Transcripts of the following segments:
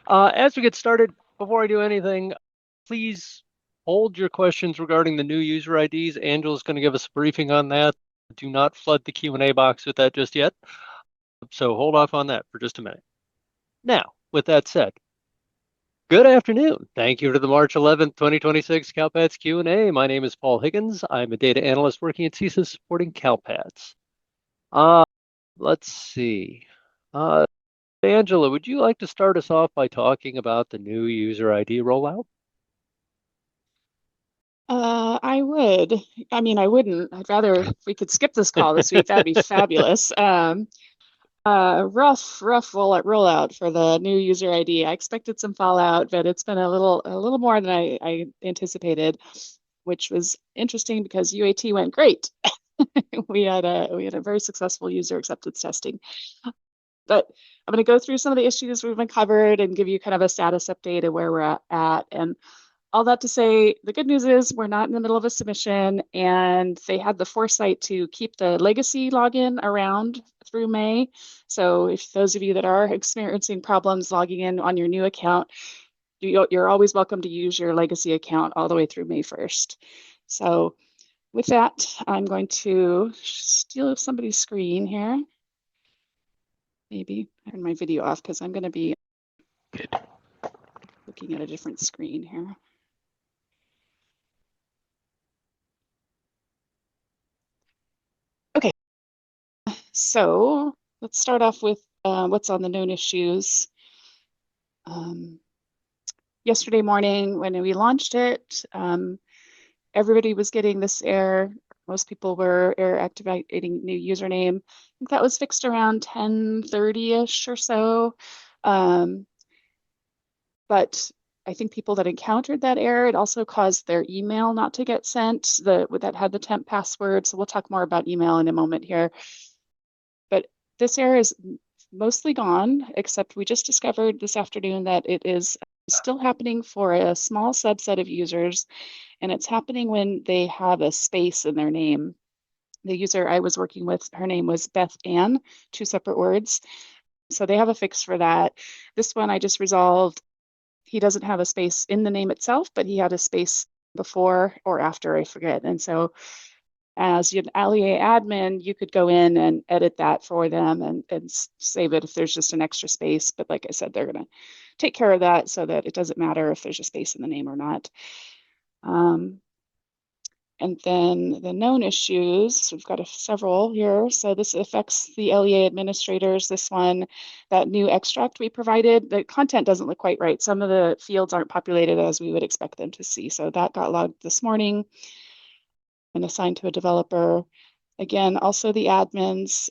As we get started, before I do anything, please hold your questions regarding the new user IDs. Angela's going to give us a briefing on that. Do not flood the Q&A box with that just yet. So hold off on that for just a minute. Now, with that said, good afternoon. Thank you to the March 11th, 2026 CalPADS Q&A. My name is Paul Higgins. I'm a data analyst working at CISA supporting CalPADS. Let's see. Angela, would you like to start us off by talking about the new user ID rollout? I would. I mean, I wouldn't. I'd rather if we could skip this call this week. That'd be fabulous. Rough rollout for the new user ID. I expected some fallout, but it's been a little more than I anticipated, which was interesting because UAT went great. We had a very successful user acceptance testing. But I'm going to go through some of the issues we've uncovered and give you kind of a status update of where we're at. And all that to say, the good news is we're not in the middle of a submission, and they had the foresight to keep the legacy login around through May. So if those of you that are experiencing problems logging in on your new account, you're always welcome to use your legacy account all the way through May 1st. So with that, I'm going to steal somebody's screen here. Maybe turn my video off because I'm going to be looking at a different screen here. Okay, so let's start off with what's on the known issues. Yesterday morning when we launched it, everybody was getting this error. Most people were error activating new username. I think that was fixed around 10:30-ish or so. But I think people that encountered that error, it also caused their email not to get sent, that had the temp password. So we'll talk more about email in a moment here. But this error is mostly gone, except we just discovered this afternoon that it is still happening for a small subset of users, and it's happening when they have a space in their name. The user I was working with, her name was Beth Ann, two separate words. So they have a fix for that. This one I just resolved. He doesn't have a space in the name itself, but he had a space before or after, I forget. And so as an LEA admin, you could go in and edit that for them and save it if there's just an extra space. But like I said, they're going to take care of that so that it doesn't matter if there's a space in the name or not. And then the known issues, we've got several here. So this affects the LEA administrators. This one, that new extract we provided, the content doesn't look quite right. Some of the fields aren't populated as we would expect them to see. So that got logged this morning and assigned to a developer. Again, also the admins,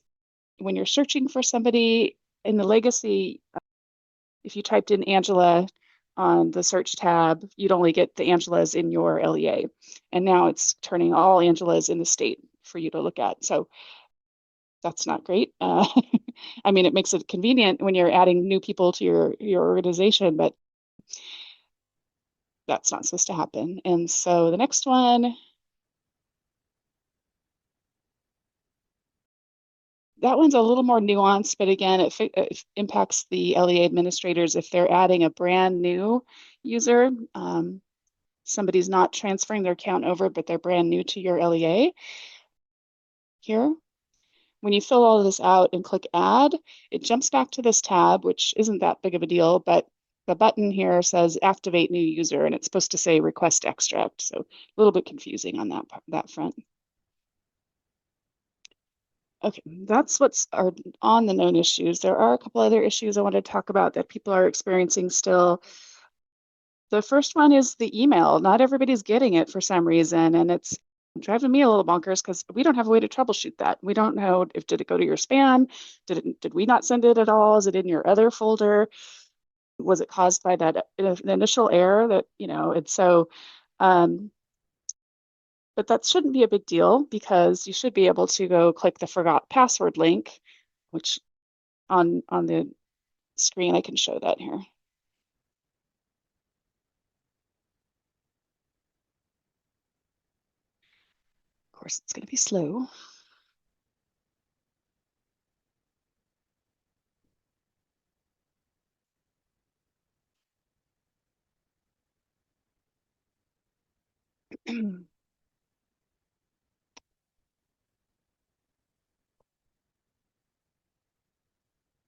when you're searching for somebody in the legacy, if you typed in Angela on the search tab, you'd only get the Angelas in your LEA. And now it's turning all Angelas in the state for you to look at. So that's not great. I mean, it makes it convenient when you're adding new people to your organization, but that's not supposed to happen. And so the next one, that one's a little more nuanced, but again, it impacts the LEA administrators if they're adding a brand new user. Somebody's not transferring their account over, but they're brand new to your LEA. Here, when you fill all of this out and click add, it jumps back to this tab, which isn't that big of a deal, but the button here says activate new user, and it's supposed to say request extract. So a little bit confusing on that front. Okay, that's what's on the known issues. There are a couple other issues I want to talk about that people are experiencing still. The first one is the email. Not everybody's getting it for some reason, and it's driving me a little bonkers because we don't have a way to troubleshoot that. We don't know if did it go to your spam? Did we not send it at all? Is it in your other folder? Was it caused by that initial error that, it's so but that shouldn't be a big deal because you should be able to go click the forgot password link, which on the screen, I can show that here. Of course, it's going to be slow.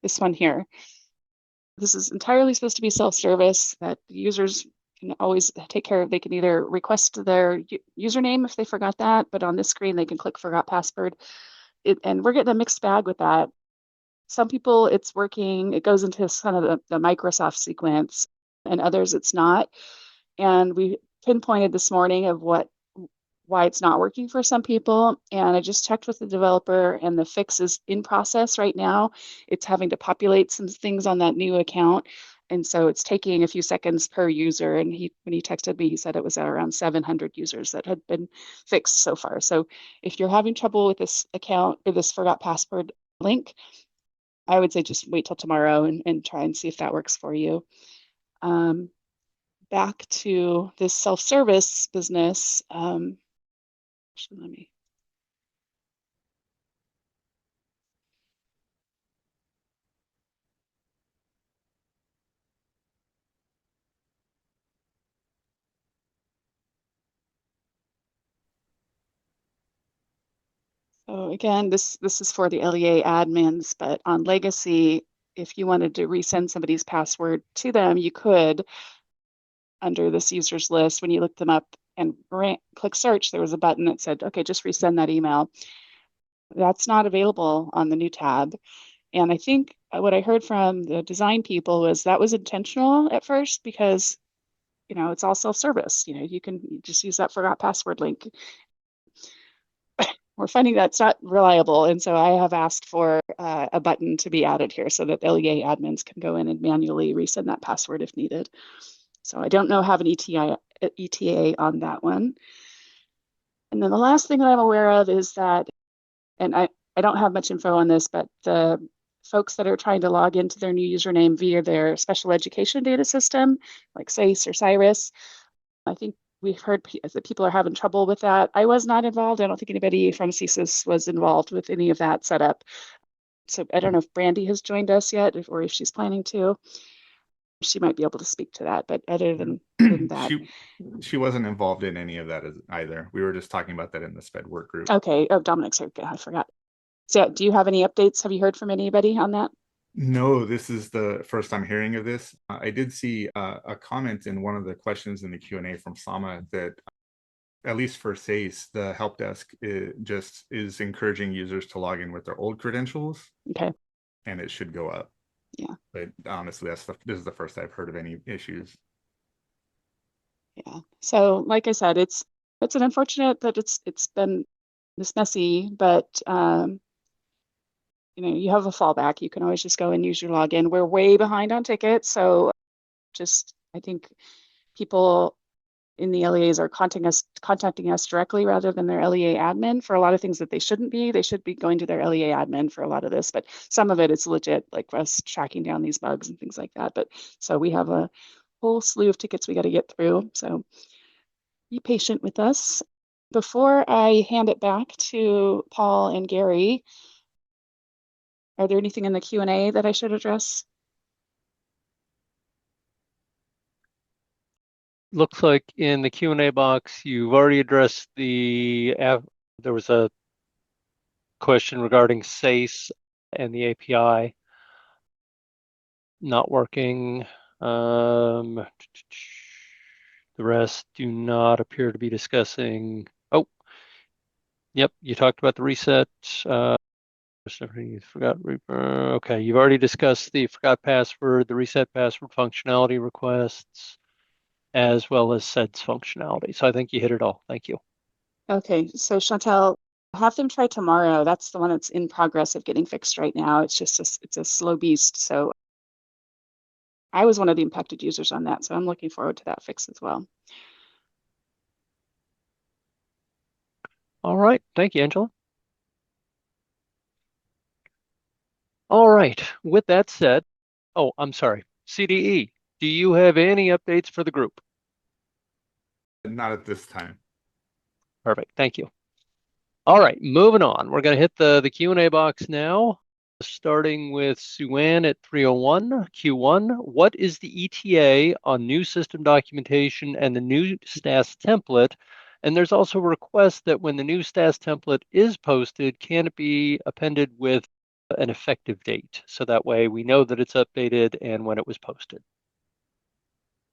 This one here. This is entirely supposed to be self-service that users can always take care of. They can either request their username if they forgot that, but on this screen they can click forgot password. And we're getting a mixed bag with that. Some people it's working, it goes into kind of the Microsoft sequence, and others it's not. And we pinpointed this morning of why it's not working for some people. And I just checked with the developer, and the fix is in process right now. It's having to populate some things on that new account. And so it's taking a few seconds per user. And when he texted me, he said it was at around 700 users that had been fixed so far. So if you're having trouble with this account or this forgot password link, I would say just wait till tomorrow and try and see if that works for you. Back to this self-service business. Let me. So again, this is for the LEA admins, but on legacy, if you wanted to resend somebody's password to them, you could under this users list. When you look them up and click search, there was a button that said, okay, just resend that email. That's not available on the new tab. And I think what I heard from the design people was that was intentional at first because, it's all self-service. You can just use that forgot password link. We're finding that's not reliable. And so I have asked for a button to be added here so that LEA admins can go in and manually resend that password if needed. So I don't know have an ETA on that one. And then the last thing that I'm aware of is that, and I don't have much info on this, but the folks that are trying to log into their new username via their special education data system, like SACE or Cyrus, I think we've heard that people are having trouble with that. I was not involved. I don't think anybody from CSIS was involved with any of that setup. So I don't know if Brandy has joined us yet or if she's planning to. She might be able to speak to that. But other than that. She wasn't involved in any of that either. We were just talking about that in the SPED work group. Okay. Oh, Dominic's here. I forgot. So do you have any updates? Have you heard from anybody on that? No, this is the first I'm hearing of this. I did see a comment in one of the questions in the Q&A from Sama that at least for SACE, the help desk just is encouraging users to log in with their old credentials. Okay. And it should go up. Yeah. But honestly, this is the first I've heard of any issues. Yeah. So like I said, it's an unfortunate that it's been this messy, but you have a fallback. You can always just go and use your login. We're way behind on tickets, so I think people in the LEAs are contacting us directly rather than their LEA admin for a lot of things that they shouldn't be. They should be going to their LEA admin for a lot of this, but some of it is legit, like us tracking down these bugs and things like that. But so we have a whole slew of tickets we got to get through. So be patient with us. Before I hand it back to Paul and Gary, are there anything in the Q&A that I should address? Looks like in the Q&A box, you've already addressed there was a question regarding SACE and the API not working. The rest do not appear to be discussing. Oh, yep, you talked about the reset. You forgot. Okay, you've already discussed the forgot password, the reset password functionality requests, as well as SEDS functionality. So I think you hit it all. Thank you. Okay, so Chantel, have them try tomorrow. That's the one that's in progress of getting fixed right now. It's just it's a slow beast. So I was one of the impacted users on that, so I'm looking forward to that fix as well. All right. Thank you, Angela. All right. With that said, oh, I'm sorry. CDE, do you have any updates for the group? Not at this time. Perfect. Thank you. All right. Moving on. We're going to hit the Q&A box now, starting with Sue-Ann at 301. Q1, what is the ETA on new system documentation and the new STAS template And there's also a request that when the new STAS template is posted, can it be appended with an effective date? So that way we know that it's updated and when it was posted.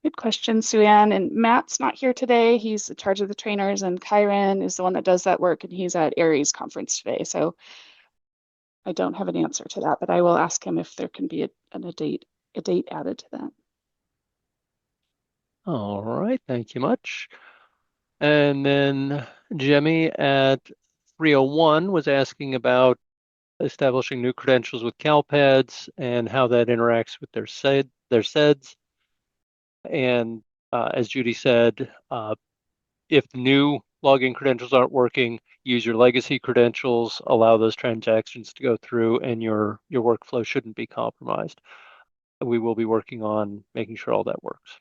Good question, Sue-Ann. And Matt's not here today. He's in charge of the trainers, and Kyron is the one that does that work, and he's at Aries conference today. So I don't have an answer to that, but I will ask him if there can be a date added to that. All right, thank you much. And then Jemmy at 301 was asking about establishing new credentials with CALPADS and how that interacts with their SEDS. And as Judy said, if new login credentials aren't working, use your legacy credentials, allow those transactions to go through, and your workflow shouldn't be compromised. We will be working on making sure all that works.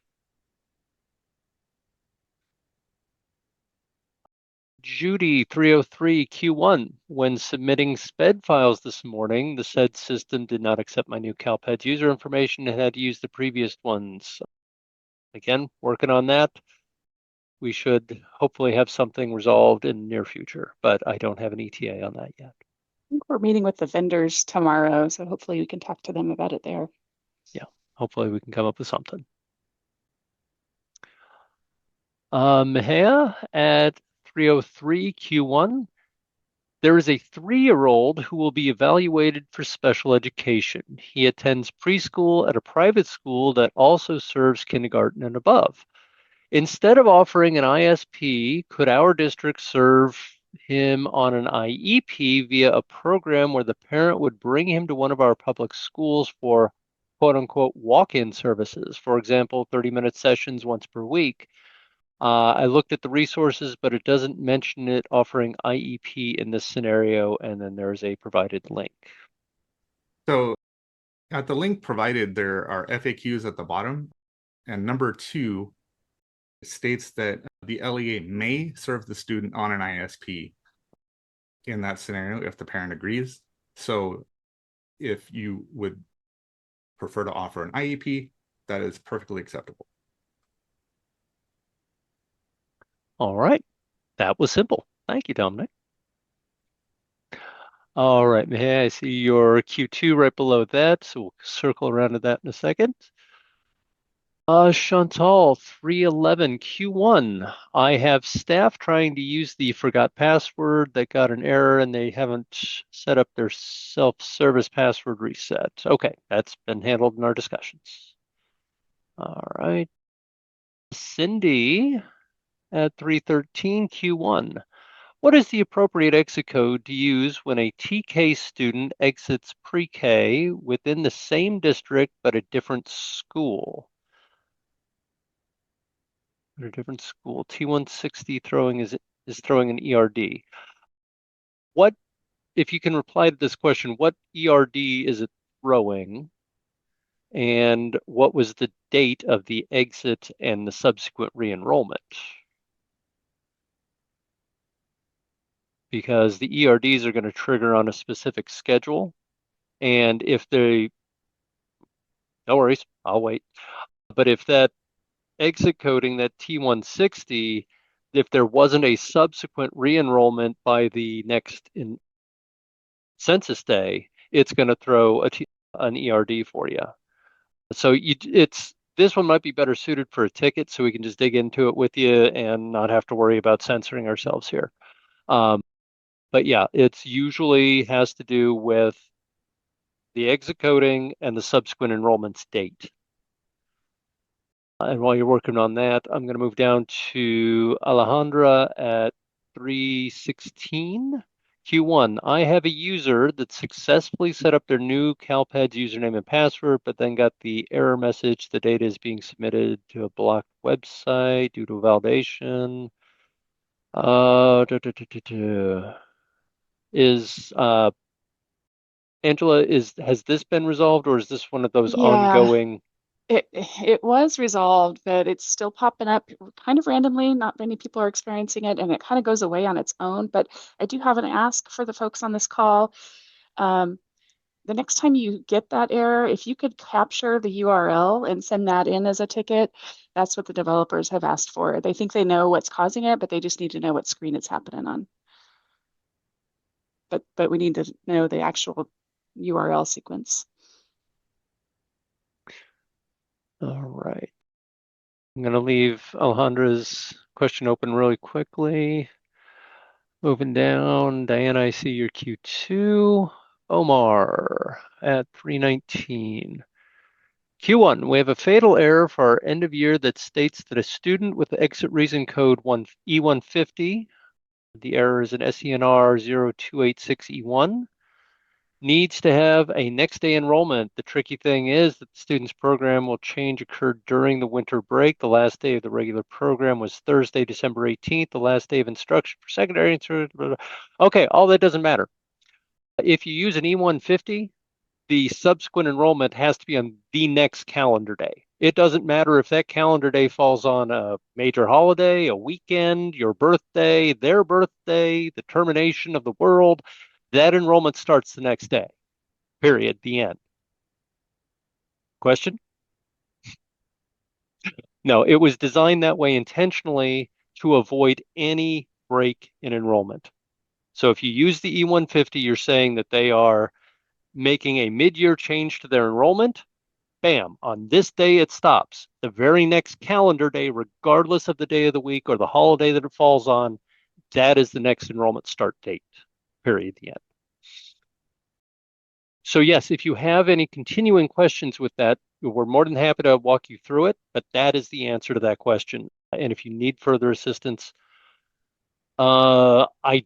Judy 303 Q1. When submitting SPED files this morning, the SED system did not accept my new CalPADS user information and had to use the previous ones. Again, working on that. We should hopefully have something resolved in the near future, but I don't have an ETA on that yet. I think we're meeting with the vendors tomorrow, so hopefully we can talk to them about it there. Yeah, hopefully we can come up with something. Mehea at 303 Q1. There is a 3-year-old who will be evaluated for special education. He attends preschool at a private school that also serves kindergarten and above. Instead of offering an ISP, could our district serve him on an IEP via a program where the parent would bring him to one of our public schools for quote unquote walk-in services? For example, 30-minute sessions once per week. I looked at the resources, but it doesn't mention it offering IEP in this scenario, and then there's a provided link. So at the link provided, there are FAQs at the bottom, and number 2 states that the LEA may serve the student on an ISP in that scenario if the parent agrees. So if you would prefer to offer an IEP, that is perfectly acceptable. All right, that was simple. Thank you, Dominic. All right, Mihai, I see your Q2 right below that, so we'll circle around to that in a second. Chantal, 311 Q1. I have staff trying to use the forgot password that got an error and they haven't set up their self-service password reset. Okay, that's been handled in our discussions. All right. Cindy at 313 Q1. What is the appropriate exit code to use when a TK student exits pre-K within the same district but a different school? A different school. T160 is throwing an ERD. What, if you can reply to this question, what ERD is it throwing? And what was the date of the exit and the subsequent re-enrollment? Because the ERDs are going to trigger on a specific schedule. And if they, no worries, I'll wait. But if that exit coding, that T160, if there wasn't a subsequent re-enrollment by the next census day, it's going to throw an ERD for you. So this one might be better suited for a ticket, so we can just dig into it with you and not have to worry about censoring ourselves here. But yeah, it's usually has to do with the exit coding and the subsequent enrollment's date. And while you're working on that, I'm going to move down to Alejandra at 316 Q1. I have a user that successfully set up their new CalPADS username and password, but then got the error message. The data is being submitted to a blocked website due to validation. Is Angela, has this been resolved, or is this one of those ongoing? It was resolved, but it's still popping up kind of randomly. Not many people are experiencing it, and it kind of goes away on its own. But I do have an ask for the folks on this call. the next time you get that error, if you could capture the URL and send that in as a ticket, that's what the developers have asked for. They think they know what's causing it, but they just need to know what screen it's happening on. But we need to know the actual URL sequence. All right. I'm going to leave Alejandra's question open really quickly. Moving down, Diana, I see your Q2. Omar at 319. Q1, we have a fatal error for our end of year that states that a student with the exit reason code E150, the error is an SENR 0286E1, needs to have a next day enrollment. The tricky thing is that the student's program will change occurred during the winter break. The last day of the regular program was Thursday, December 18th, the last day of instruction for secondary. Okay, all that doesn't matter. If you use an E150, the subsequent enrollment has to be on the next calendar day. It doesn't matter if that calendar day falls on a major holiday, a weekend, your birthday, their birthday, the termination of the world. That enrollment starts the next day, period, the end. Question? No, it was designed that way intentionally to avoid any break in enrollment. So if you use the E150, you're saying that they are making a mid-year change to their enrollment. Bam, on this day it stops. The very next calendar day, regardless of the day of the week or the holiday that it falls on, that is the next enrollment start date, period, the end. So yes, if you have any continuing questions with that, we're more than happy to walk you through it, but that is the answer to that question. And if you need further assistance, I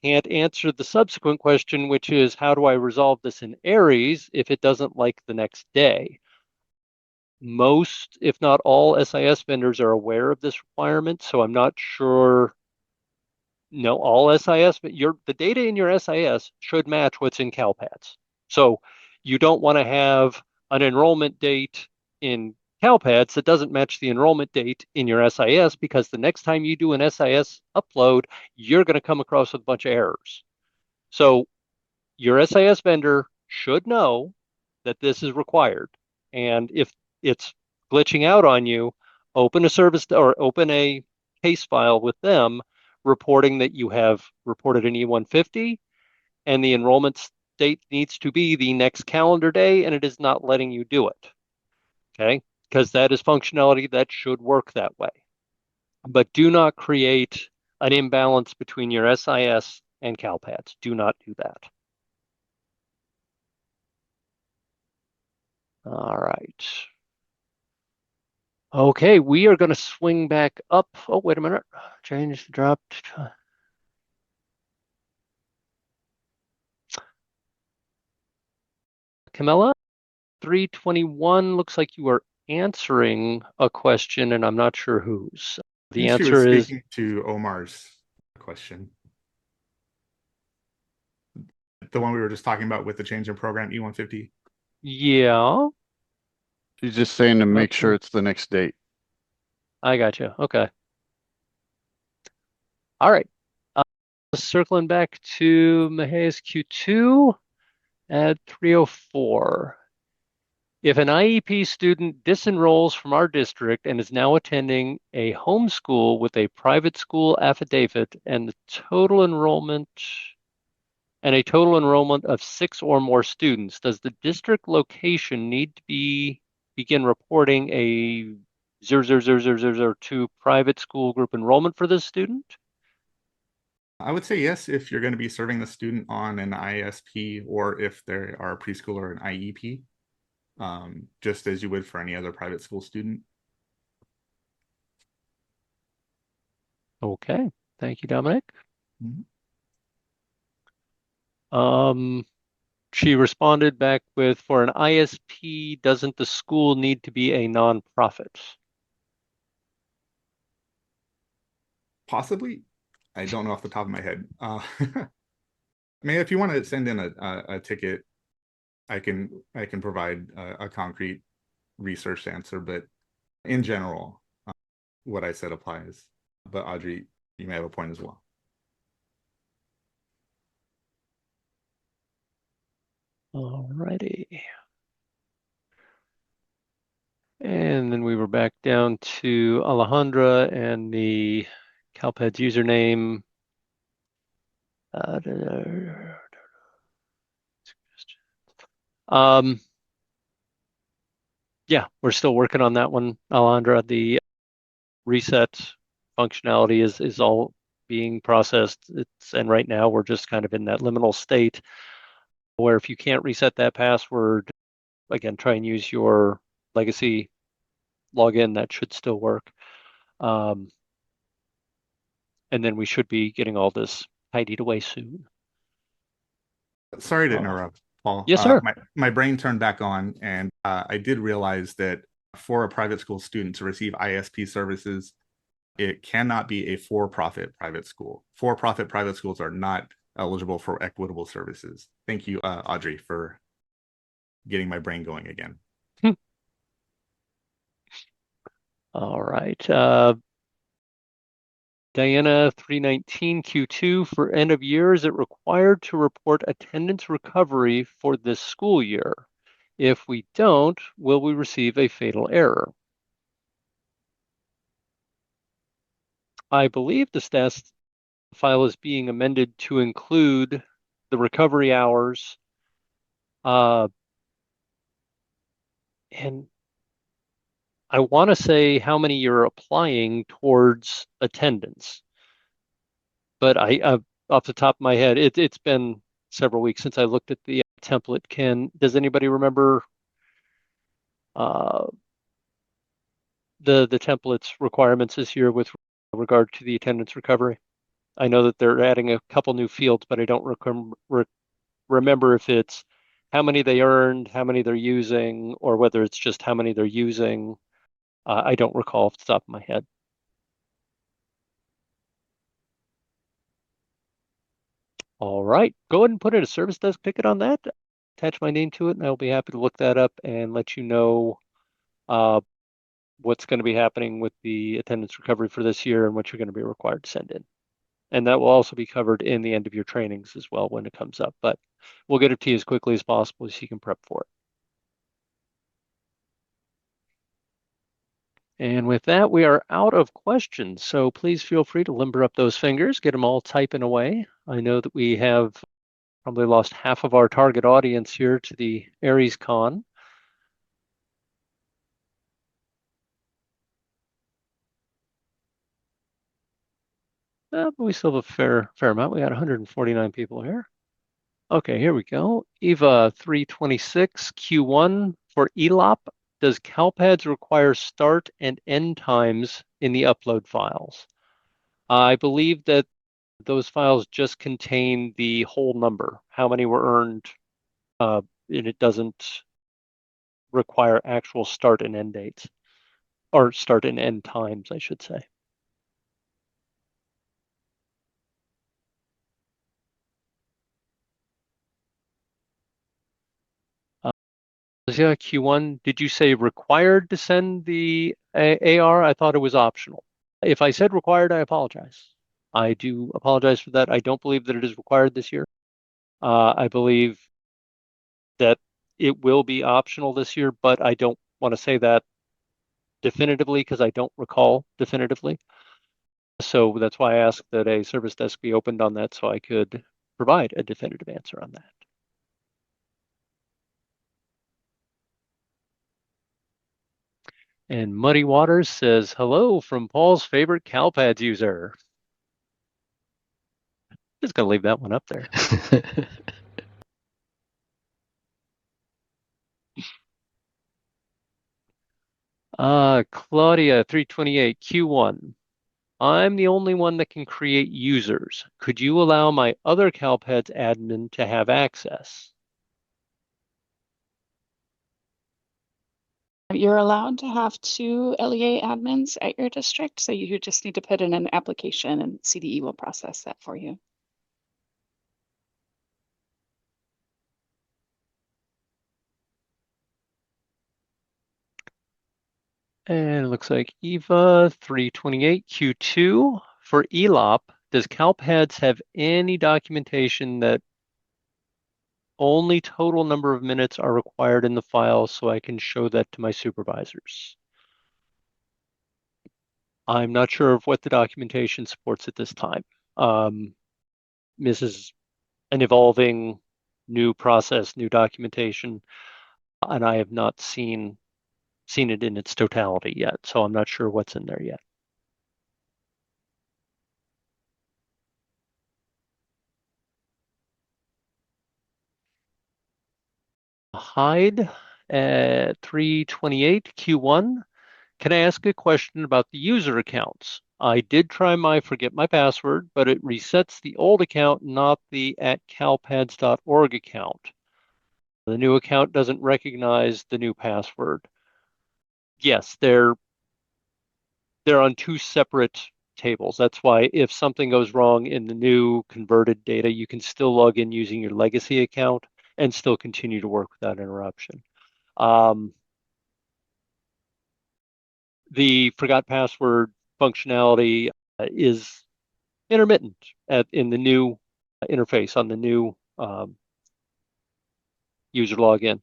can't answer the subsequent question, which is how do I resolve this in Aries if it doesn't like the next day? Most, if not all, SIS vendors are aware of this requirement, so I'm not sure. No, all SIS, but the data in your SIS should match what's in CALPADS. So you don't want to have an enrollment date in CALPADS that doesn't match the enrollment date in your SIS, because the next time you do an SIS upload, you're going to come across with a bunch of errors. So your SIS vendor should know that this is required. And if it's glitching out on you, open a service or open a case file with them reporting that you have reported an E150 and the enrollment date needs to be the next calendar day and it is not letting you do it. Okay, because that is functionality that should work that way. But do not create an imbalance between your SIS and CALPADS. Do not do that. All right. Okay, we are going to swing back up. Oh, wait a minute. Change the drop. Camilla, 321 looks like you are answering a question, and I'm not sure whose. The She was answer is speaking to Omar's question. The one we were just talking about with the change in program E150. yeah. She's just saying to make Okay. sure it's the next date. I got you. Okay. All right. Circling back to Mahe's Q2 at 304. If an IEP student disenrolls from our district and is now attending a homeschool with a private school affidavit and a total enrollment of 6 or more students, does the district location need to begin reporting a 0000002 private school group enrollment for this student? I would say yes if you're going to be serving the student on an ISP or if they are a preschool or an IEP, just as you would for any other private school student. Okay, thank you, Dominic. She responded back with, for an ISP, doesn't the school need to be a nonprofit? Possibly. I don't know off the top of my head. I mean, if you want to send in a ticket, I can provide a concrete research answer, but in general, what I said applies. But Audrey, you may have a point as well. Alrighty. And then we were back down to Alejandra and the CALPADS username. Yeah, we're still working on that one, Alejandra. The reset functionality is all being processed. And right now we're just kind of in that liminal state where if you can't reset that password, again, try and use your legacy login. That should still work. And then we should be getting all this tidied away soon. Sorry to interrupt, Paul. Yes, sir. My brain turned back on, and I did realize that for a private school student to receive ISP services, it cannot be a for-profit private school. For-profit private schools are not eligible for equitable services. Thank you, Audrey, for getting my brain going again. All right. Diana 319 Q2 for end of year, is it required to report attendance recovery for this school year? If we don't, will we receive a fatal error? I believe the STAS file is being amended to include the recovery hours. And I want to say how many you're applying towards attendance. But I off the top of my head, it's been several weeks since I looked at the template. Does anybody remember the template's requirements this year with regard to the attendance recovery? I know that they're adding a couple new fields, but I don't remember if it's how many they earned, how many they're using, or whether it's just how many they're using. I don't recall off the top of my head. All right, go ahead and put in a service desk ticket on that. Attach my name to it, and I'll be happy to look that up and let you know what's going to be happening with the attendance recovery for this year and what you're going to be required to send in. And that will also be covered in the end of your trainings as well when it comes up. But we'll get it to you as quickly as possible so you can prep for it. And with that, we are out of questions. So please feel free to limber up those fingers, get them all typing away. I know that we have probably lost half of our target audience here to the Aries Con. But we still have a fair amount. We got 149 people here. Okay, here we go. Eva 326 Q1 for ELOP. Does CALPADS require start and end times in the upload files? I believe that those files just contain the whole number, how many were earned, and it doesn't require actual start and end dates, or start and end times, I should say. Yeah, Q1, did you say required to send the AR? I thought it was optional. If I said required, I apologize. I do apologize for that. I don't believe that it is required this year. I believe that it will be optional this year, but I don't want to say that definitively because I don't recall definitively. So that's why I asked that a service desk be opened on that so I could provide a definitive answer on that. And Muddy Waters says, hello from Paul's favorite CALPADS user. Just gonna leave that one up there. Claudia 328 Q1. I'm the only one that can create users. Could you allow my other CALPADS admin to have access? You're allowed to have 2 LEA admins at your district, so you just need to put in an application and CDE will process that for you. And it looks like Eva 328 Q2 for ELOP. Does CALPADS have any documentation that only total number of minutes are required in the file so I can show that to my supervisors. I'm not sure of what the documentation supports at this time. This is an evolving new process, new documentation, and I have not seen it in its totality yet, so I'm not sure what's in there yet. Hide at 328 Q1. Can I ask a question about the user accounts? I did try my forget my password, but it resets the old account, not the @calpads.org account. The new account doesn't recognize the new password. Yes, they're on two separate tables. That's why if something goes wrong in the new converted data, you can still log in using your legacy account and still continue to work without interruption. The forgot password functionality is intermittent in the new interface on the new user login.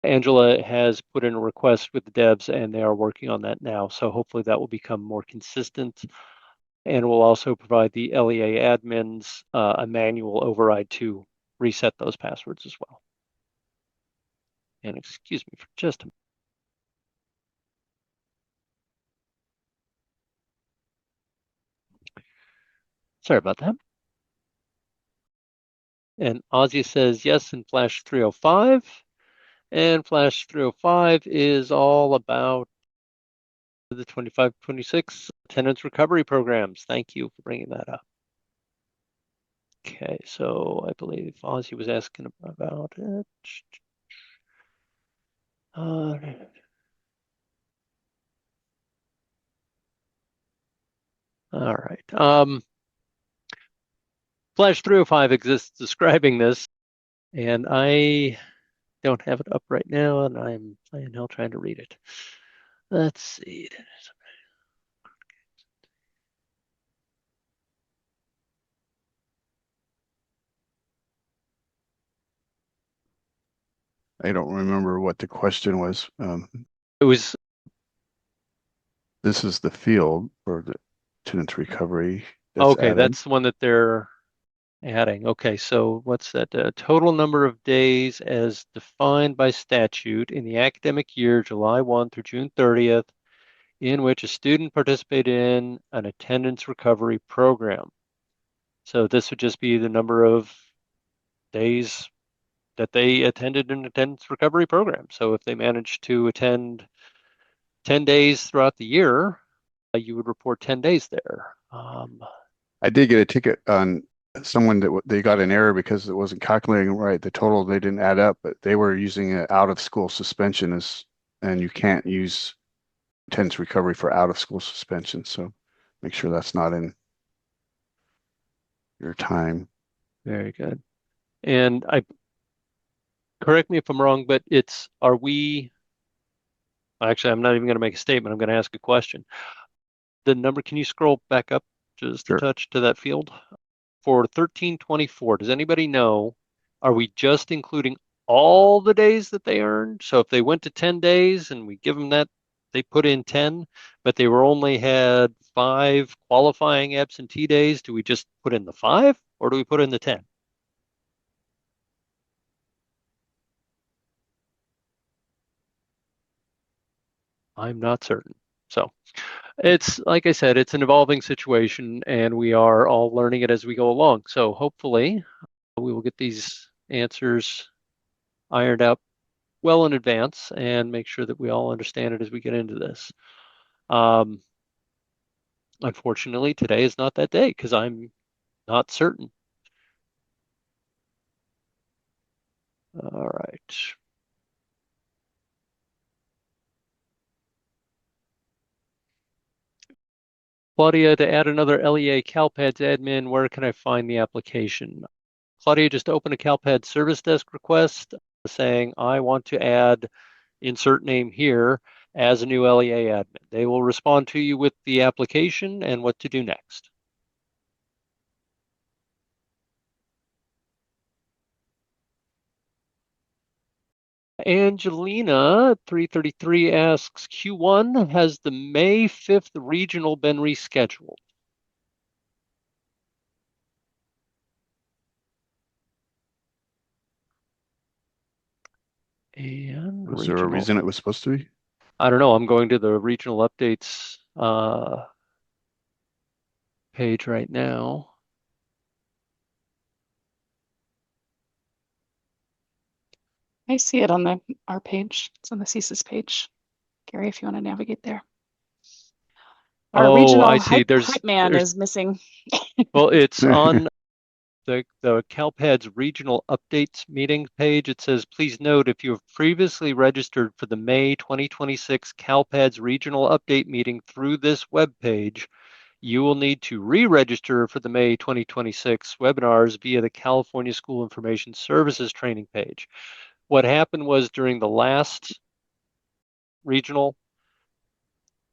Angela has put in a request with the devs and they are working on that now. So hopefully that will become more consistent. And we'll also provide the LEA admins a manual override to reset those passwords as well. And excuse me for just a minute. Sorry about that. And Ozzy says yes in Flash 305. And Flash 305 is all about the 25-26 attendance recovery programs. Thank you for bringing that up. Okay, so I believe Ozzy was asking about it. All right. Flash 305 exists describing this, and I don't have it up right now, and I'm playing hell trying to read it. Let's see. I don't remember what the question was. It was This is the field for the attendance recovery. okay. Added. That's the one that they're adding. Okay, so what's that? Total number of days as defined by statute in the academic year, July 1 through June 30th, in which a student participated in an attendance recovery program. So this would just be the number of days that they attended an attendance recovery program. So if they managed to attend 10 days throughout the year, you would report 10 days there. I did get a ticket on someone that they got an error because it wasn't calculating right. The total, they didn't add up, but they were using an out of school suspension and you can't use attendance recovery for out of school suspension. So make sure that's not in your time. Very good. And correct me if I'm wrong, but actually, I'm not even going to make a statement. I'm going to ask a question. The number, can you scroll back up just a touch to that field? For 1324, does anybody know, are we just including all the days that they earned? So if they went to 10 days and we give them that, they put in 10, but they were only had 5 qualifying absentee days, do we just put in the 5 or do we put in the 10? I'm not certain. So it's, like I said, it's an evolving situation and we are all learning it as we go along. So hopefully we will get these answers ironed out well in advance and make sure that we all understand it as we get into this. Unfortunately, today is not that day because I'm not certain. All right. Claudia, to add another LEA CalPads admin, where can I find the application? Claudia, just open a CalPads service desk request saying, I want to add insert name here as a new LEA admin. They will respond to you with the application and what to do next. Angelina 333 asks, Q1, has the May 5th regional been rescheduled? And Was there a regional, reason it was supposed to be? I don't know. I'm going to the regional updates page right now. I see it on our page. It's on the CSIS page. Gary, if you want to navigate there. Our Oh, regional I see. hype man is missing. Well, it's on the CALPADS regional updates meeting page. It says, please note if you have previously registered for the May 2026 CALPADS regional update meeting through this web page, you will need to re-register for the May 2026 webinars via the California School Information Services training page. What happened was during the last regional,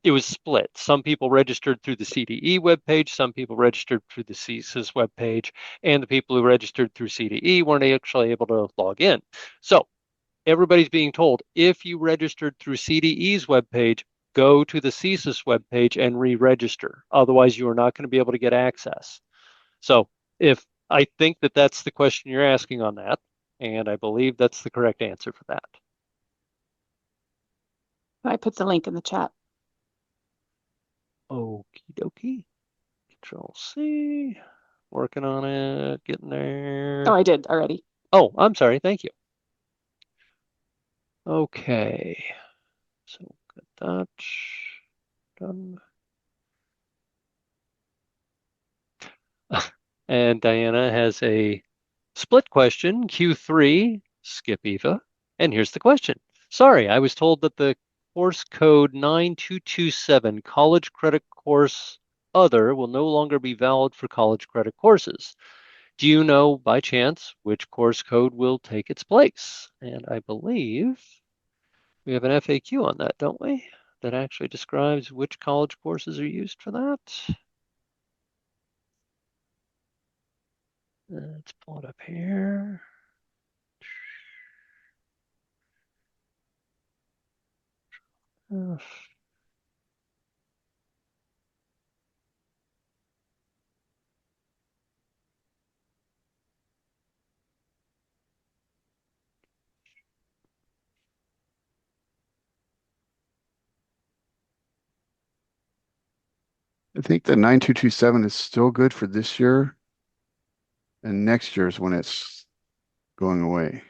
it was split. Some people registered through the CDE webpage, some people registered through the CSIS webpage, and the people who registered through CDE weren't actually able to log in. So everybody's being told, if you registered through CDE's webpage, go to the CSIS webpage and re-register. Otherwise, you are not going to be able to get access. So if I think that that's the question you're asking on that, and I believe that's the correct answer for that. I put the link in the chat. Okie dokie. Control C. Working on it, getting there. Oh, I did already. Oh, I'm sorry. Thank you. Okay. So got that done. And Diana has a split question, Q3, skip Eva. And here's the question. Sorry, I was told that the course code 9227 college credit course other will no longer be valid for college credit courses. Do you know by chance which course code will take its place? And I believe we have an FAQ on that, don't we? That actually describes which college courses are used for that. Let's pull it up here. I think the 9227 is still good for this year, and next year is when it's going away.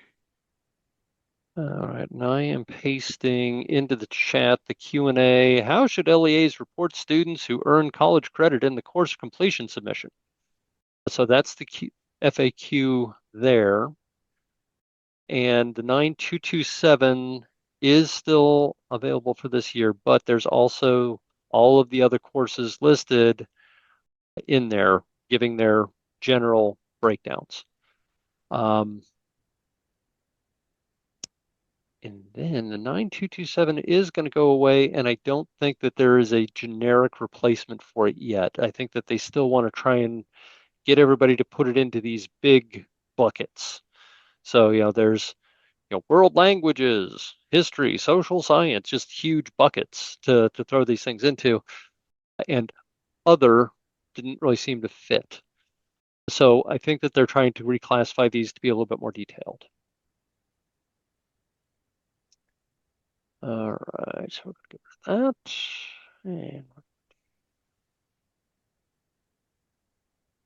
All right, and I am pasting into the chat the Q&A. How should LEAs report students who earn college credit in the course completion submission? So that's the FAQ there. And the 9227 is still available for this year, but there's also all of the other courses listed in there, giving their general breakdowns. And then the 9227 is going to go away, and I don't think that there is a generic replacement for it yet. I think that they still want to try and get everybody to put it into these big buckets. So, there's world languages, history, social science, just huge buckets to throw these things into. And other didn't really seem to fit. So I think that they're trying to reclassify these to be a little bit more detailed. All right, so we're going to get rid of that. And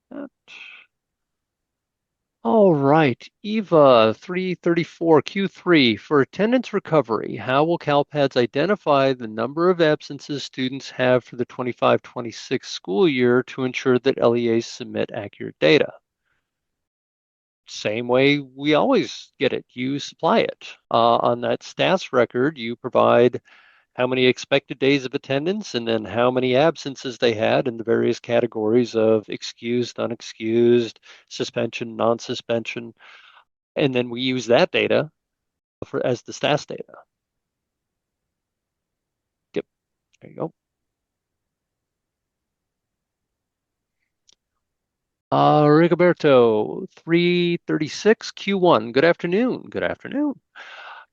that. All right, Eva 334 Q3 for attendance recovery. How will CalPADS identify the number of absences students have for the 25-26 school year to ensure that LEAs submit accurate data? Same way we always get it. You supply it. On that STAS record, you provide how many expected days of attendance and then how many absences they had in the various categories of excused, unexcused, suspension, non-suspension. And then we use that data as the STAS data. Yep, there you go. Rigoberto, 336 Q1. Good afternoon. Good afternoon.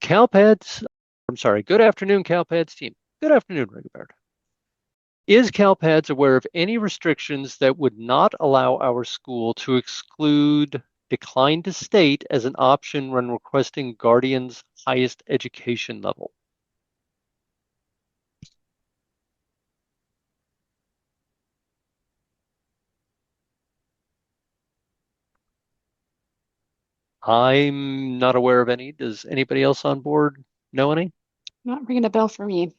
CalPADS, I'm sorry, good afternoon, CalPADS team. Good afternoon, Rigobert. Is CalPADS aware of any restrictions that would not allow our school to exclude decline to state as an option when requesting guardian's highest education level? I'm not aware of any. Does anybody else on board know any? Not ringing a bell for me.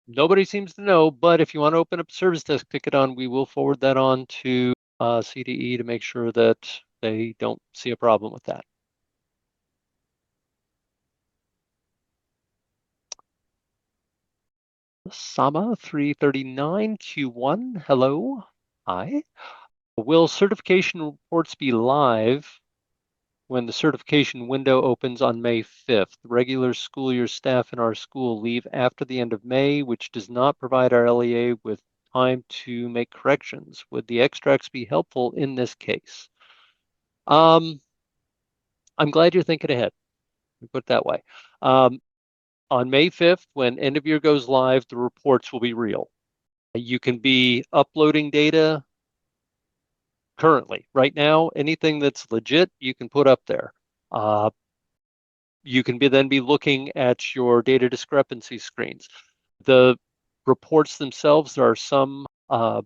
Nobody seems to know, but if you want to open up a service desk ticket on, we will forward that on to CDE to make sure that they don't see a problem with that. Sama 339 Q1, hello. Hi. Will certification reports be live when the certification window opens on May 5th? Regular school year staff in our school leave after the end of May, which does not provide our LEA with time to make corrections. Would the extracts be helpful in this case? I'm glad you're thinking ahead. Put it that way. On May 5th, when end of year goes live, the reports will be real. You can be uploading data currently. Right now, anything that's legit, you can put up there. You can then be looking at your data discrepancy screens. The reports themselves, there are some, what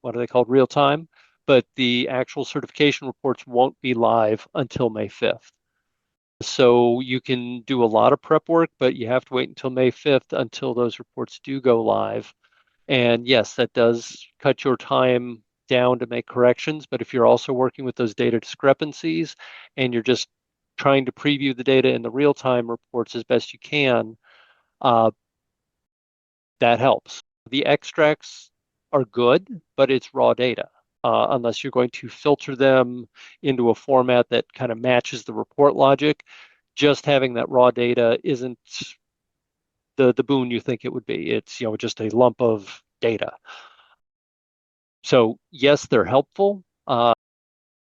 are they called, real time, but the actual certification reports won't be live until May 5th. So you can do a lot of prep work, but you have to wait until May 5th until those reports do go live. And yes, that does cut your time down to make corrections. But if you're also working with those data discrepancies and you're just trying to preview the data in the real-time reports as best you can, that helps. The extracts are good, but it's raw data. Unless you're going to filter them into a format that kind of matches the report logic, just having that raw data isn't the boon you think it would be. It's just a lump of data. So yes, they're helpful, but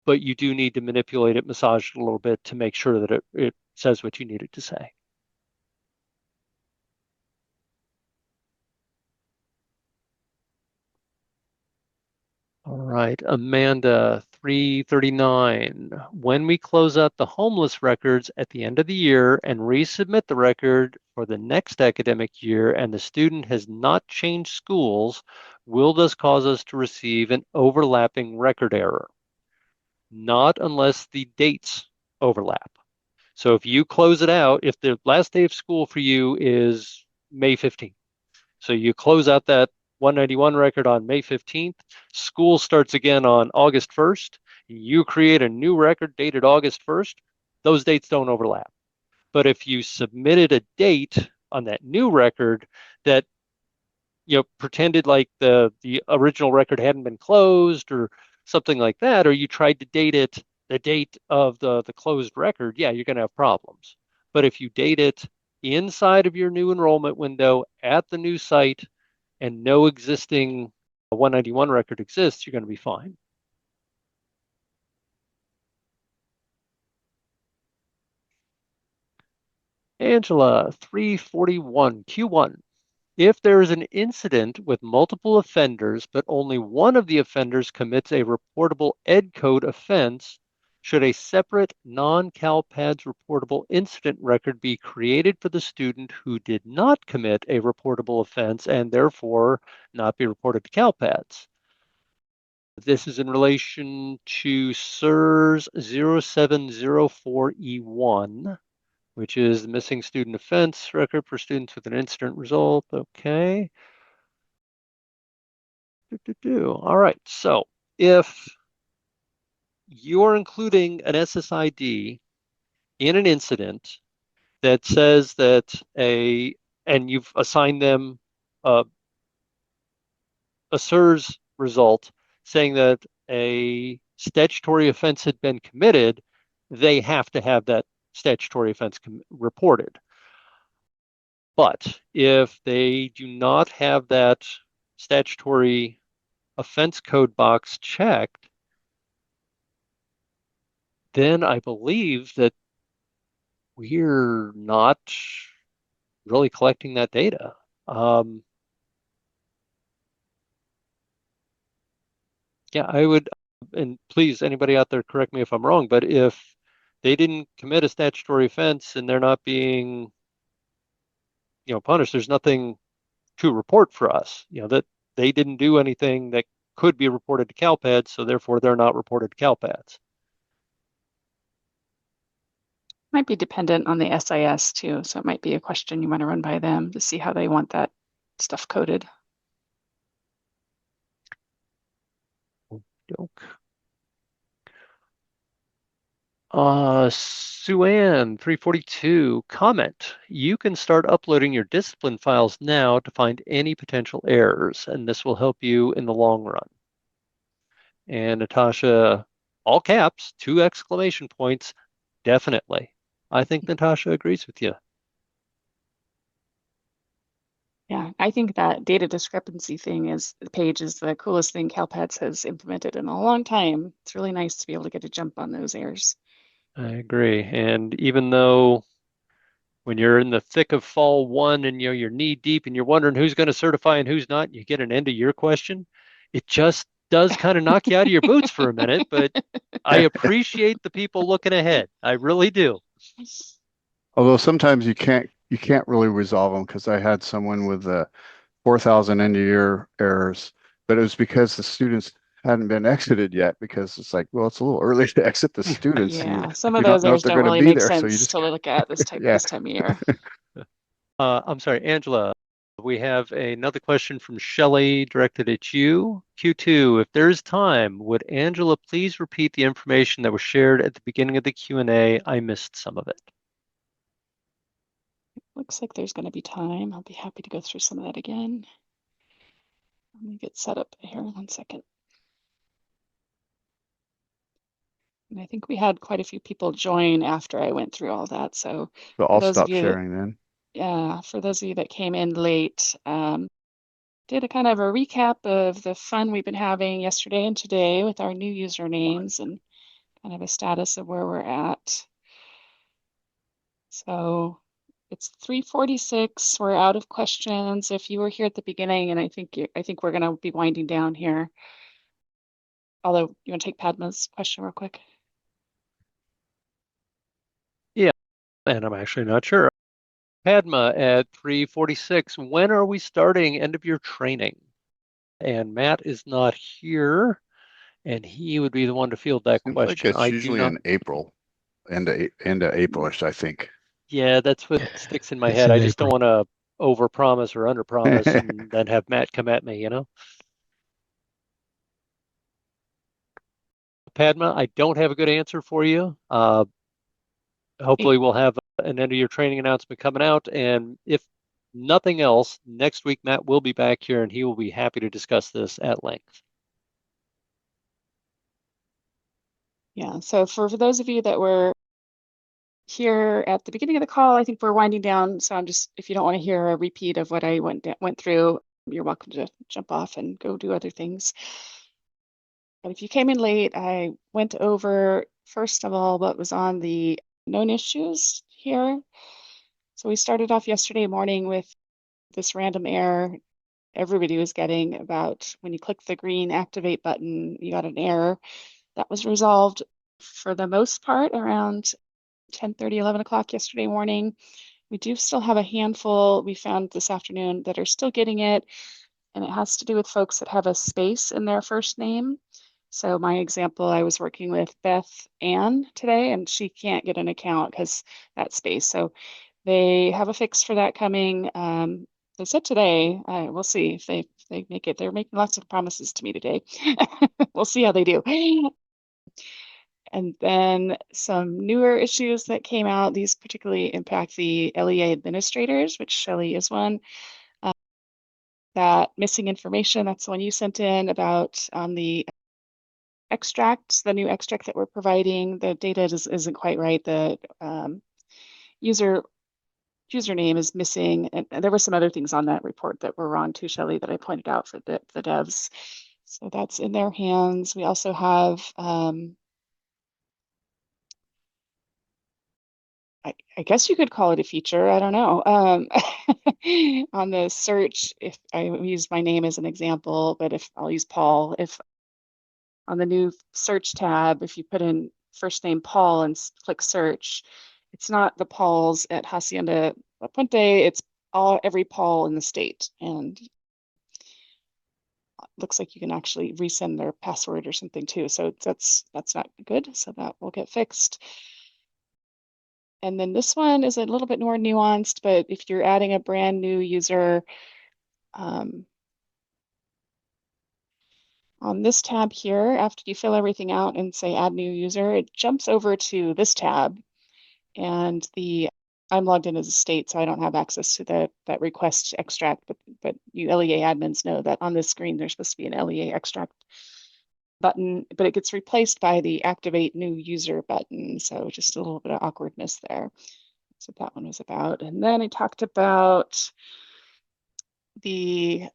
you do need to manipulate it, massage it a little bit to make sure that it says what you need it to say. All right, Amanda 339. When we close out the homeless records at the end of the year and resubmit the record for the next academic year and the student has not changed schools, will this cause us to receive an overlapping record error? Not unless the dates overlap. So if you close it out, if the last day of school for you is May 15th, so you close out that 191 record on May 15th, school starts again on August 1st, you create a new record dated August 1st, those dates don't overlap. But if you submitted a date on that new record that pretended like the original record hadn't been closed or something like that, or you tried to date it the date of the closed record, yeah, you're going to have problems. But if you date it inside of your new enrollment window at the new site and no existing 191 record exists, you're going to be fine. Angela 341 Q1. If there is an incident with multiple offenders, but only one of the offenders commits a reportable Ed Code offense, should a separate non-CalPADS reportable incident record be created for the student who did not commit a reportable offense and therefore not be reported to CalPADS? This is in relation to SIRS 0704E1, which is the missing student offense record for students with an incident result. Okay. All right. So if you're including an SSID in an incident that says that and you've assigned them a SIRS result saying that a statutory offense had been committed, they have to have that statutory offense reported. But if they do not have that statutory offense code box checked, then I believe that we're not really collecting that data. Yeah, I would, and please, anybody out there, correct me if I'm wrong, but if they didn't commit a statutory offense and they're not being, punished, there's nothing to report for us. That they didn't do anything that could be reported to CALPADS, so therefore they're not reported to CALPADS. Might be dependent on the SIS too, so it might be a question you want to run by them to see how they want that stuff coded. Doke. Suan 342 comment. You can start uploading your discipline files now to find any potential errors, and this will help you in the long run. And Natasha, all caps, 2 exclamation points, definitely. I think Natasha agrees with you. Yeah, I think that data discrepancy thing is the page is the coolest thing CalPADS has implemented in a long time. It's really nice to be able to get a jump on those errors. I agree. And even though when you're in the thick of fall 1 and you're knee deep and you're wondering who's going to certify and who's not, you get an end of year question, it just does kind of knock you out of your boots for a minute, but I appreciate the people looking ahead. I really do. Although sometimes you can't really resolve them, because I had someone with 4,000 end of year errors, but it was because the students hadn't been exited yet, because it's like, well, it's a little early to exit the students. Yeah, some of You don't those know if errors they're don't going to really be make there, so you sense just to look at this time yeah. of year. I'm sorry, Angela. We have another question from Shelley directed at you. Q2, if there's time, would Angela please repeat the information that was shared at the beginning of the Q&A? I missed some of it. Looks like there's going to be time. I'll be happy to go through some of that again. Let me get set up here. 1 second. And I think we had quite a few people join after I went through all that. So So for I'll those of stop you that, sharing then. yeah, for those of you that came in late, did a kind of a recap of the fun we've been having yesterday and today with our new usernames and kind of a status of where we're at. So it's 3:46. We're out of questions. If you were here at the beginning, and I think we're going to be winding down here. Although, you want to take Padma's question real quick? Yeah, and I'm actually not sure. Padma at 3:46, when are we starting end of year training? And Matt is not here, and he would be the one to field that Seems like question. it's I do usually not. in April, end of Aprilish, I think. Yeah, that's what sticks in my It's head. in I just don't April. want to overpromise or underpromise and then have Matt come at me, Padma, I don't have a good answer for you. Hopefully we'll have an end of year training announcement coming out. And if nothing else, next week, Matt will be back here and he will be happy to discuss this at length. Yeah, so for those of you that were here at the beginning of the call, I think we're winding down. So I'm just, if you don't want to hear a repeat of what I went through, you're welcome to jump off and go do other things. But if you came in late, I went over, first of all, what was on the known issues here. So we started off yesterday morning with this random error everybody was getting about when you click the green activate button, you got an error. That was resolved for the most part around 10:30, 11 o'clock yesterday morning. We do still have a handful we found this afternoon that are still getting it, and it has to do with folks that have a space in their first name. So my example, I was working with Beth Ann today, and she can't get an account because that space. So they have a fix for that coming. They said today. We'll see if they make it. They're making lots of promises to me today. We'll see how they do. And then some newer issues that came out. These particularly impact the LEA administrators, which Shelley is one. That missing information, that's the one you sent in about on the extract, the new extract that we're providing. The data isn't quite right. The username is missing, and there were some other things on that report that were wrong too, Shelley, that I pointed out for the devs. So that's in their hands. We also have I guess you could call it a feature. I don't know. On the search, if I use my name as an example, but if I'll use Paul, if on the new search tab, if you put in first name Paul and click search, it's not the Pauls at Hacienda La Puente, it's every Paul in the state. And looks like you can actually resend their password or something too. So that's not good. So that will get fixed. And then this one is a little bit more nuanced, but if you're adding a brand new user, on this tab here, after you fill everything out and say add new user, it jumps over to this tab. And I'm logged in as a state, so I don't have access to that request extract, but you LEA admins know that on this screen there's supposed to be an LEA extract button, but it gets replaced by the activate new user button. So just a little bit of awkwardness there. That's what that one was about. And then I talked about on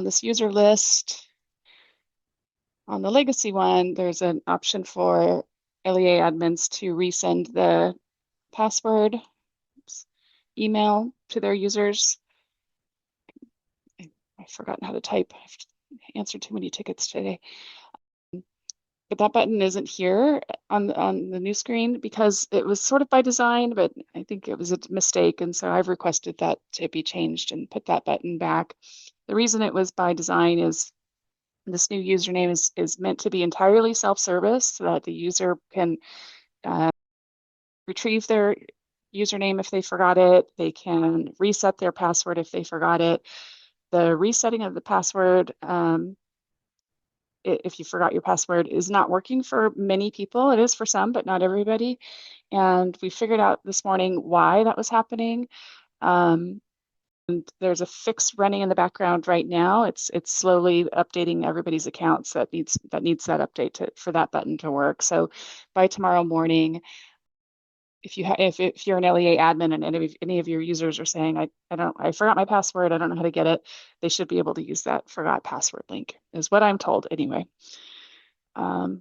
this user list, on the legacy one, there's an option for LEA admins to resend the password email to their users. I've forgotten how to type. I've answered too many tickets today. But that button isn't here on the new screen because it was sort of by design, but I think it was a mistake. And so I've requested that to be changed and put that button back. The reason it was by design is this new username is meant to be entirely self-service so that the user can retrieve their username if they forgot it. They can reset their password if they forgot it. The resetting of the password, if you forgot your password, is not working for many people. It is for some, but not everybody. And we figured out this morning why that was happening. And there's a fix running in the background right now. It's slowly updating everybody's accounts that needs that update for that button to work. So by tomorrow morning, if you're an LEA admin and any of your users are saying I forgot my password, I don't know how to get it, they should be able to use that forgot password link, is what I'm told anyway. We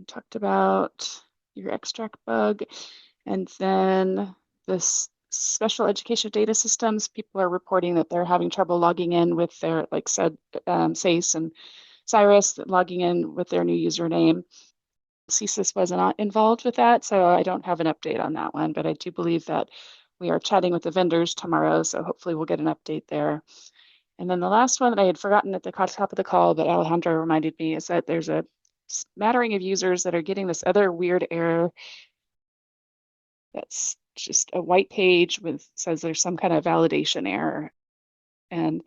talked about your extract bug, and then this special education data systems. People are reporting that they're having trouble logging in with their, like said, SACE and Cyrus, logging in with their new username. CSIS was not involved with that, so I don't have an update on that one, but I do believe that we are chatting with the vendors tomorrow, so hopefully we'll get an update there. And then the last one that I had forgotten at the top of the call, but Alejandro reminded me, is that there's a smattering of users that are getting this other weird error that's just a white page says there's some kind of validation error. And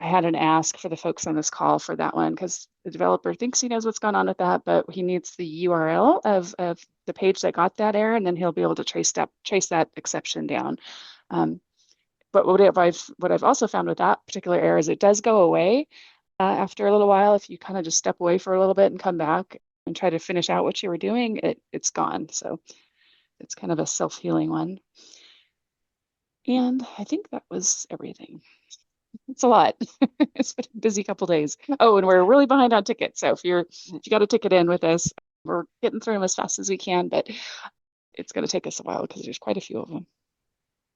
I had an ask for the folks on this call for that one because the developer thinks he knows what's going on with that, but he needs the URL of the page that got that error, and then he'll be able to trace that exception down. But what I've also found with that particular error is it does go away after a little while. If you kind of just step away for a little bit and come back and try to finish out what you were doing, it's gone. So it's kind of a self-healing one. And I think that was everything. It's a lot. It's been a busy couple days. Oh, and we're really behind on tickets. So if you got a ticket in with us, we're getting through them as fast as we can, but it's going to take us a while because there's quite a few of them.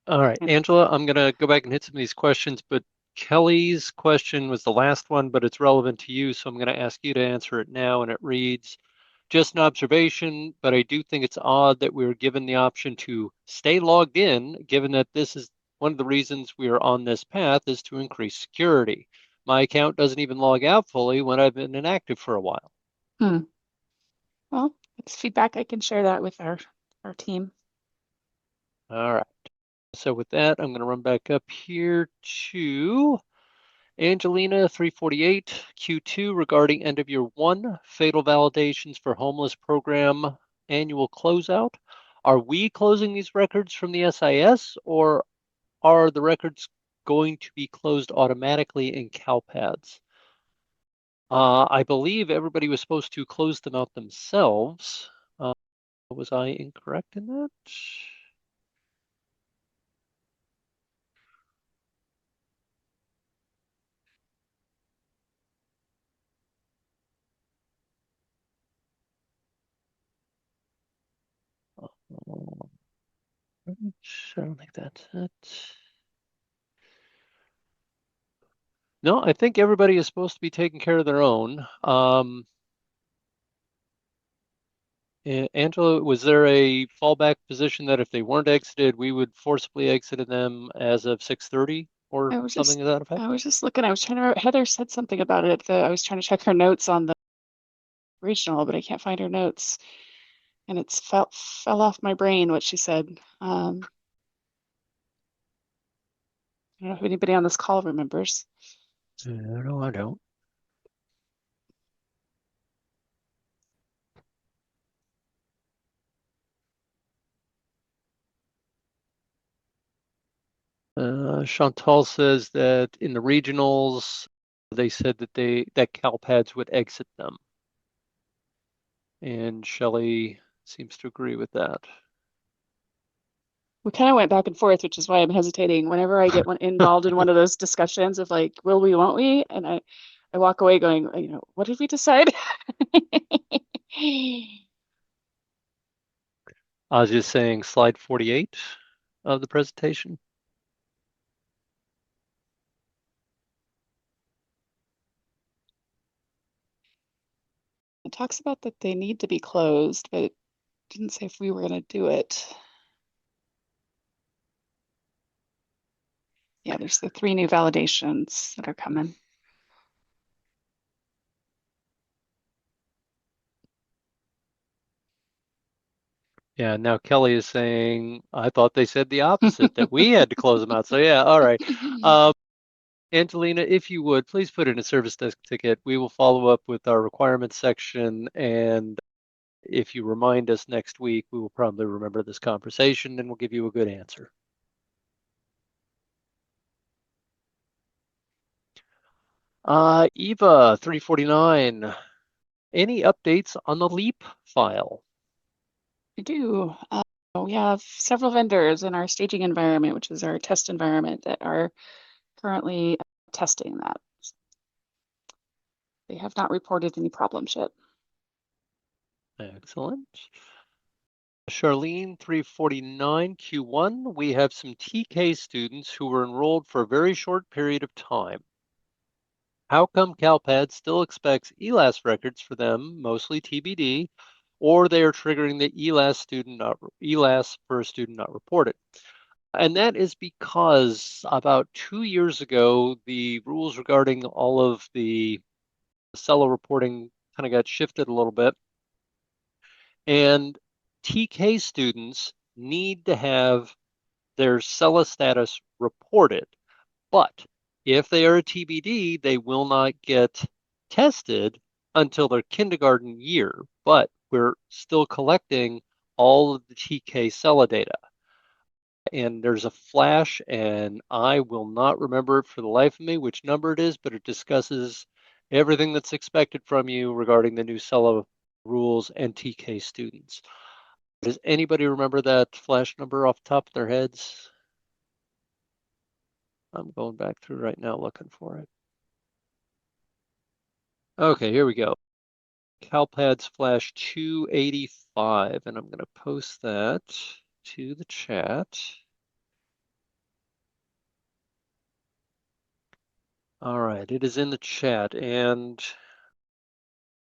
All right, Angela, I'm going to go back and hit some of these questions, but Kelly's question was the last one, but it's relevant to you, so I'm going to ask you to answer it now, and it reads, just an observation, but I do think it's odd that we were given the option to stay logged in, given that this is one of the reasons we are on this path is to increase security. My account doesn't even log out fully when I've been inactive for a while. Well, it's feedback. I can share that with our team. All right. So with that, I'm going to run back up here to Angelina 348 Q2 regarding end of year 1 fatal validations for homeless program annual closeout. Are we closing these records from the SIS, or are the records going to be closed automatically in CALPADS? I believe everybody was supposed to close them out themselves. Was I incorrect in that? I don't think that's it. No, I think everybody is supposed to be taking care of their own. Angela, was there a fallback position that if they weren't exited, we would forcibly exit them as of 6:30 or I was something just to that effect? I was just looking. I was trying to. Heather said something about it. I was trying to check her notes on the regional, but I can't find her notes, and it's fell off my brain what she said. I don't know if anybody on this call remembers. No, I don't. Chantal says that in the regionals, they said that that CalPADS would exit them. And Shelley seems to agree with that. We kind of went back and forth, which is why I'm hesitating. Whenever I get involved in one of those discussions of like, will we, won't we? And I walk away going, what did we decide? I was just saying slide 48 of the presentation. It talks about that they need to be closed, but it didn't say if we were going to do it. Yeah, there's the 3 new validations that are coming. Yeah, now Kelly is saying, I thought they said the opposite, that we had to close them out. So yeah, all right. Angelina, if you would, please put in a service desk ticket. We will follow up with our requirements section. And if you remind us next week, we will probably remember this conversation and we'll give you a good answer. Eva 349, any updates on the LEAP file? We do. We have several vendors in our staging environment, which is our test environment, that are currently testing that. They have not reported any problems yet. Excellent. Charlene 349 Q1, we have some TK students who were enrolled for a very short period of time. How come CalPADS still expects ELAS records for them, mostly TBD, or they are triggering the ELAS for a student not reported? And that is because about 2 years ago, the rules regarding all of the SELA reporting kind of got shifted a little bit. And TK students need to have their SELA status reported. But if they are a TBD, they will not get tested until their kindergarten year. But we're still collecting all of the TK SELA data. And there's a flash, and I will not remember it for the life of me which number it is, but it discusses everything that's expected from you regarding the new SELA rules and TK students. Does anybody remember that flash number off the top of their heads? I'm going back through right now looking for it. Okay, here we go. CalPADS flash 285, and I'm going to post that to the chat. All right, it is in the chat, and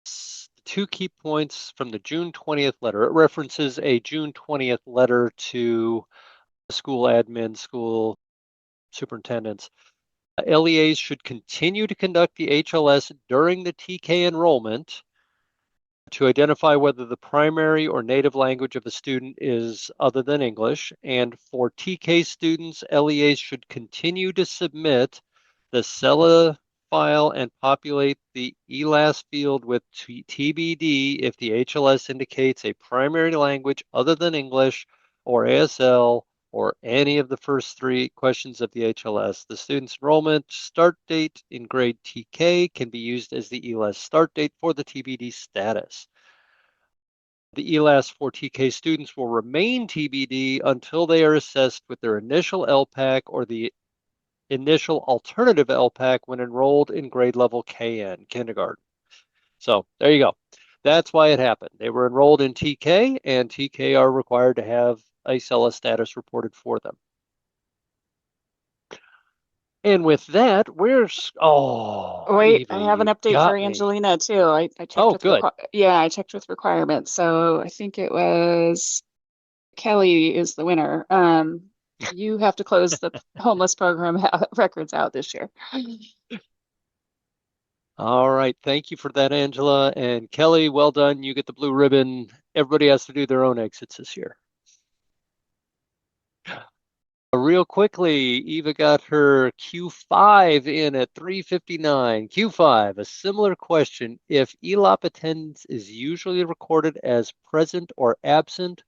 the 2 key points from the June 20th letter. It references a June 20th letter to school admin, school superintendents. LEAs should continue to conduct the HLS during the TK enrollment to identify whether the primary or native language of the student is other than English. And for TK students, LEAs should continue to submit the SELA file and populate the ELAS field with TBD if the HLS indicates a primary language other than English or ASL or any of the first 3 questions of the HLS. The student's enrollment start date in grade TK can be used as the ELAS start date for the TBD status. The ELAS for TK students will remain TBD until they are assessed with their initial LPAC or the initial alternative LPAC when enrolled in grade level KN, kindergarten. So there you go. That's why it happened. They were enrolled in TK, and TK are required to have a SELA status reported for them. And with that, Wait, Eva, I have an you update for got me. Angelina too. I checked Oh, with good. I checked with requirements. So I think it was Kelly is the winner. You have to close the homeless program records out this year. All right. Thank you for that, Angela. And Kelly, well done. You get the blue ribbon. Everybody has to do their own exits this year. Real quickly, Eva got her Q5 in at 3:59. Q5, a similar question. If ELOP attendance is usually recorded as present or absent,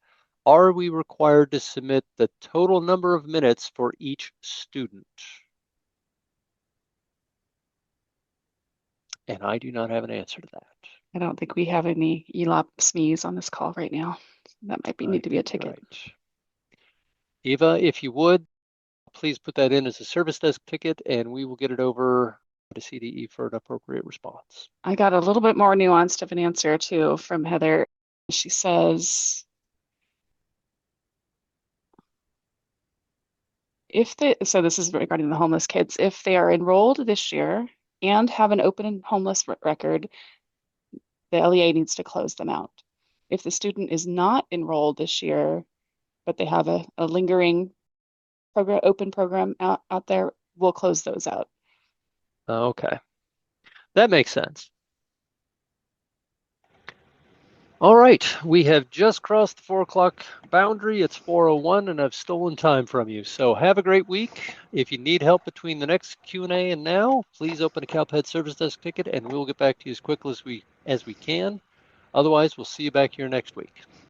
are we required to submit the total number of minutes for each student? And I do not have an answer to that. I don't think we have any ELOP SMEs on this call right now. That might I need to be a think you're ticket. right. Eva, if you would, please put that in as a service desk ticket and we will get it over to CDE for an appropriate response. I got a little bit more nuanced of an answer too from Heather. She says, so this is regarding the homeless kids, if they are enrolled this year and have an open homeless record, the LEA needs to close them out. If the student is not enrolled this year, but they have a lingering open program out there, we'll close those out. Okay, that makes sense. All right, we have just crossed the 4 o'clock boundary. It's 4:01 and I've stolen time from you. So have a great week. If you need help between the next Q&A and now, please open a CalPADS service desk ticket and we'll get back to you as quickly as we can. Otherwise, we'll see you back here next week.